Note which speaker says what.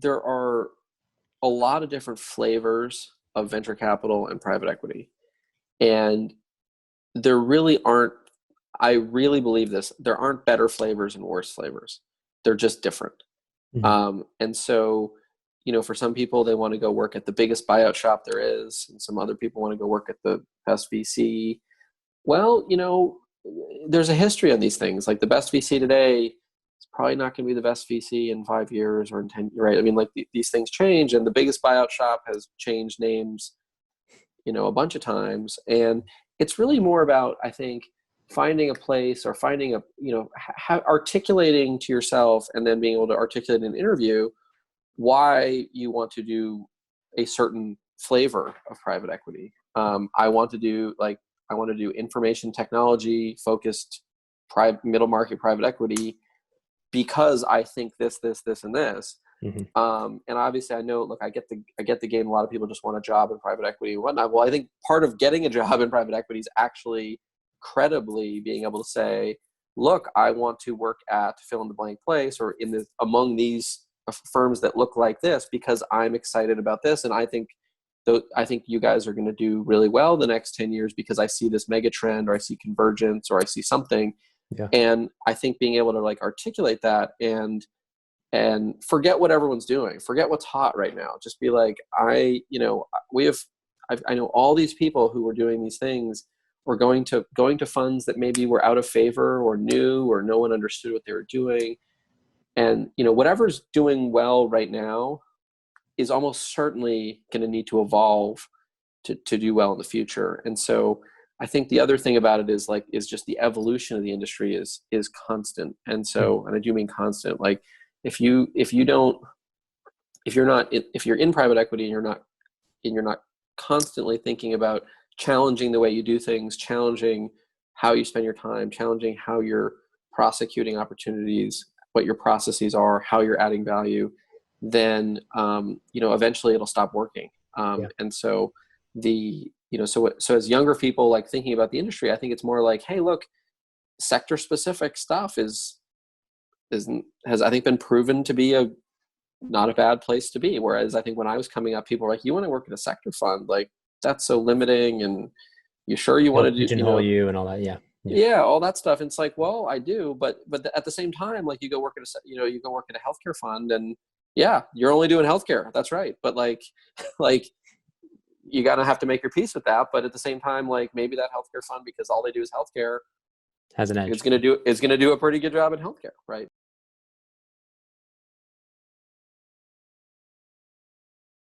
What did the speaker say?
Speaker 1: there are a lot of different flavors of venture capital and private equity. And there really aren't, I really believe this, there aren't better flavors and worse flavors. They're just different. And so, for some people, they want to go work at the biggest buyout shop there is, and some other people want to go work at the best VC. Well, there's a history on these things. Like the best VC today is probably not going to be the best VC in 5 years or in 10 years, right? I mean, like these things change, and the biggest buyout shop has changed names, a bunch of times. And it's really more about, I think, finding a place or finding articulating to yourself and then being able to articulate in an interview why you want to do a certain flavor of private equity. I want to do information technology focused middle market private equity because I think this, and this. And obviously I know, look, I get the game. A lot of people just want a job in private equity and whatnot. Well, I think part of getting a job in private equity is actually credibly being able to say, look, I want to work at fill in the blank place or among these firms that look like this because I'm excited about this. And I think you guys are going to do really well the next 10 years because I see this mega trend or I see convergence or I see something. Yeah. And I think being able to articulate that and forget what everyone's doing, forget what's hot right now. Just be like, I know all these people who were doing these things or going to funds that maybe were out of favor or new or no one understood what they were doing. And, whatever's doing well right now is almost certainly going to need to evolve to do well in the future. And so I think the other thing about it is just the evolution of the industry is constant. And so, and I do mean constant, like if you're in private equity and you're not constantly thinking about challenging the way you do things, challenging how you spend your time, challenging how you're prosecuting opportunities, what your processes are, how you're adding value, then eventually it'll stop working. And so so as younger people thinking about the industry, I think it's more like, hey, look, sector specific stuff has I think been proven to be not a bad place to be. Whereas I think when I was coming up, people were like, you want to work in a sector fund? Like that's so limiting. And you sure you want to do,
Speaker 2: pigeonhole you and all that.
Speaker 1: Yeah. All that stuff. And it's like, well, I do, but at the same time, you go work at you go work at a healthcare fund and yeah, you're only doing healthcare. That's right. But you got to have to make your peace with that. But at the same time, maybe that healthcare fund, because all they do is healthcare,
Speaker 2: has an edge.
Speaker 1: It's going to do a pretty good job in healthcare. Right.